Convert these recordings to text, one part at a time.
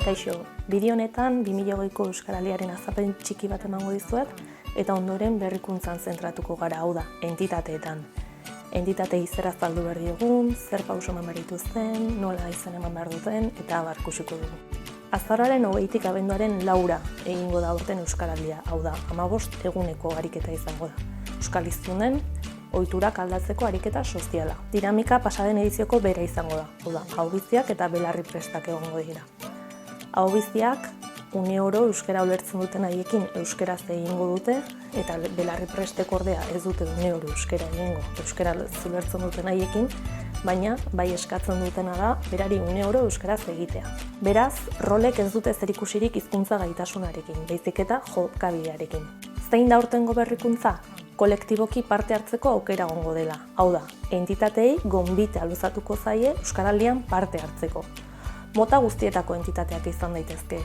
Kaixo, bideo honetan 2020ko Euskaraldiaren azapen txiki bat emango dizuet eta ondoren berrikuntzan zentratuko gara, hau da, entitateetan. Entitatei zer azaldu behar diogun, zer pauso eman behar dituzten, nola izen eman behar duten eta abar ikusiko dugu. Azaroaren 20tik abenduaren 4 egingo da aurten Euskaraldia, hau da, 15 eguneko ariketa izango da. Euskal hiztunen ohiturak aldatzeko ariketa soziala. Dinamika pasaden edizioko bera izango da, hau da, ahobiztiak eta belarri prestak egongo dira. Ahobiztiak €1 euskara ulertzen duten haiekin euskaraz egingo dute eta belarri prestek ordea ez dute €1 euskara egingo euskara ulertzen duten haiekin, baina bai eskatzen dutena da berari €1 euskaraz egitea. Beraz, rolek ez dute zerikusirik hizkuntza gaitasunarekin, baizik eta jokabidearekin. Zein da aurtengo berrikuntza? Kolektiboki parte hartzeko aukera egongo dela. Hau da, entitateei gonbitea luzatuko zaie Euskaraldian parte hartzeko. Mota guztietako entitateak izan daitezke.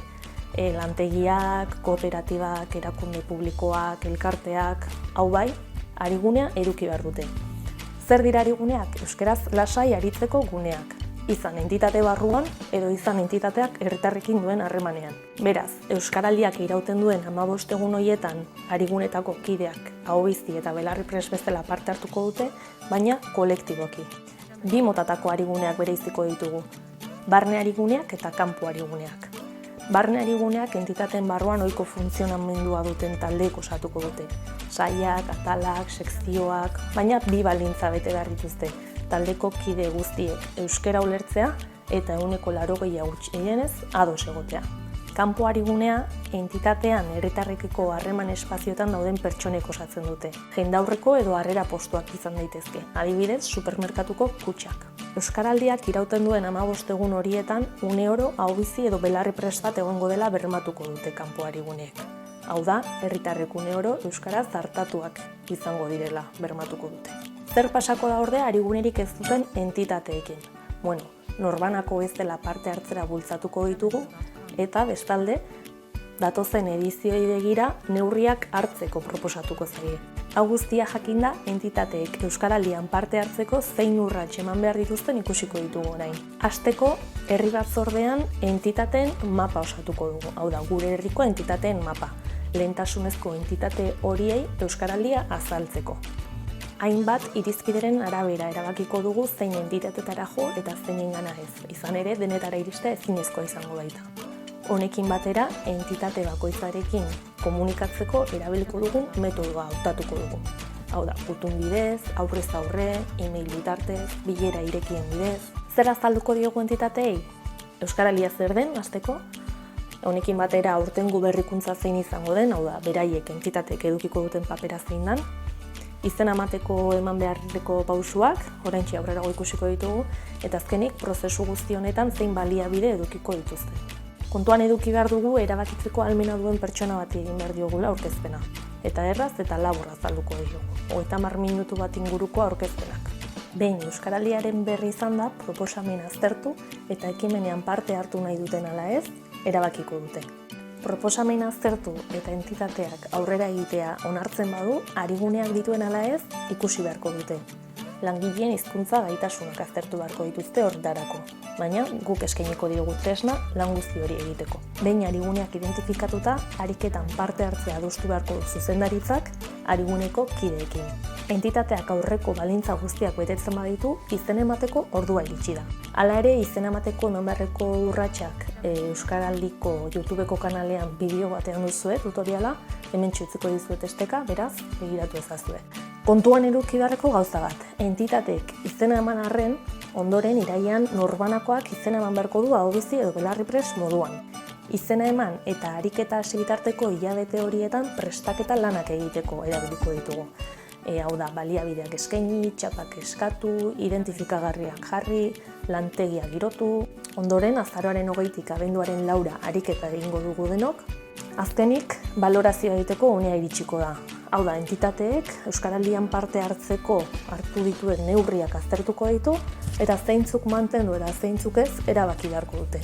Lantegiak, kooperatibak, erakunde publikoak, elkarteak, hau bai, arigunea eduki behar dute. Zer dira ariguneak? Euskaraz lasai aritzeko guneak. Izan entitate barruan edo izan entitateak herritarrekin duen harremanean. Beraz, Euskaraldiak irauten duen 15 egun horietan arigunetako kideak, ahobizti eta belarri prest bezala parte hartuko dute, baina kolektiboki. Bi motatako ariguneak bereiziko ditugu. Barne ariguneak eta kanpo ariguneak. Barne ariguneak entitateen barruan ohiko funtzionamendua duten taldeek osatuko dute. Sailak, atalak, sekzioak, baina bi baldintza bete behar dituzte. Taldeko kide guztiek euskara ulertzea eta 80% gutxienez ados egotea. Kanpo arigunea entitatean herritarrekiko harreman espazioetan dauden pertsonek osatzen dute. Jendaurreko edo harrera postuak izan daitezke, adibidez supermerkatuko kutxak. Euskaraldiak irauten duen 15 egun horietan €1 ahobizi edo belarri prest bat egongo dela bermatuko dute kanpo ariguneek. Hau da, herritarrek €1 euskaraz hartatuak izango direla bermatuko dute. Zer pasako da ordea arigunerik ez duten entitateekin? Bueno, norbanako ez dela parte hartzera bultzatuko ditugu eta bestalde, datozen edizioi begira neurriak hartzeko proposatuko zaie. Hau guztia jakinda, entitateek Euskaraldian parte hartzeko zein urrats eman behar dituzten ikusiko ditugu orain. Hasteko, herri batzordean entitateen mapa osatuko dugu, hau da, gure herriko entitateen mapa. Lehentasunezko entitate horiei Euskaraldia azaltzeko. Hainbat irizpideren arabera erabakiko dugu zein entitatetara jo eta zeinengana ez. Izan ere, denetara iristea ezinezkoa izango baita. Honekin batera, entitate bakoitzarekin komunikatzeko erabiliko dugun metodoa hautatuko dugu. Hau da, gutun bidez, aurrez aurre, e-mail bitartez, bilera irekien bidez. Zer azalduko diogu entitateei? Euskaraldia zer den, hasteko? Honekin batera aurtengo berrikuntza zein izango den, hau da, beraiek entitateek edukiko duten papera zein dan. Izen emateko eman beharreko pausuak, oraintxe aurrerago ikusiko ditugu, eta azkenik prozesu guzti honetan zein baliabide edukiko dituzte. Kontuan eduki behar dugu erabakitzeko ahalmena duen pertsona bat egin behar diogula aurkezpena. Eta erraz eta labor azalduko diogu, 30 minutu bat inguruko aurkezpenak. Behin Euskaraldiaren berri izan da, proposamena aztertu eta ekimenean parte hartu nahi duten ala ez, erabakiko dute. Proposamena aztertu eta entitateak aurrera egitea onartzen badu, ariguneak dituen ala ez, ikusi beharko dute. Langileen hizkuntza gaitasunak aztertu beharko dituzte horretarako, baina guk eskainiko diogu tresna lan guzti hori egiteko. Behin ariguneak identifikatuta, ariketan parte hartzea adostu beharko zuzendaritzak ariguneko kideekin. Entitateak aurreko baldintza guztiak betetzen baditu, izen emateko ordua iritsi da. Hala ere, izen emateko eman beharreko urratsak Euskaraldiko YouTubeko kanalean bideo batean duzue tutoriala, hemen utziko dizuet esteka, beraz, begiratu ezazue. Kontuan eduki beharreko gauza bat, entitateek izena eman arren, ondoren irailean norbanakoak izena eman beharko du ahobizi edo belarri prest moduan. Izena eman eta ariketa hasi bitarteko hilabete horietan prestaketa lanak egiteko erabiliko ditugu. Hau da, baliabideak eskaini, txapak eskatu, identifikagarriak jarri, lantegia girotu. Ondoren, azaroaren 20tik abenduaren 4 ariketa egingo dugu denok. Azkenik, balorazioa egiteko unea iritsiko da. Hau da, entitateek Euskaraldian parte hartzeko hartu dituen neurriak aztertuko ditu eta zeintzuk mantendu eta zeintzuk ez erabaki beharko dute.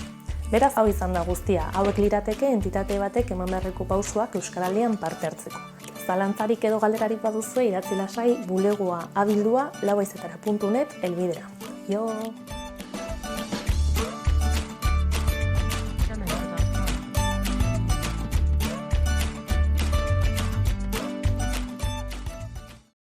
Beraz, hau izan da guztia, hauek lirateke entitate batek eman beharreko pausuak Euskaraldian parte hartzeko. Zalantzarik edo galderarik baduzue idatzi lasai bulegoa abildua lauaizetara.net helbidera. Jo!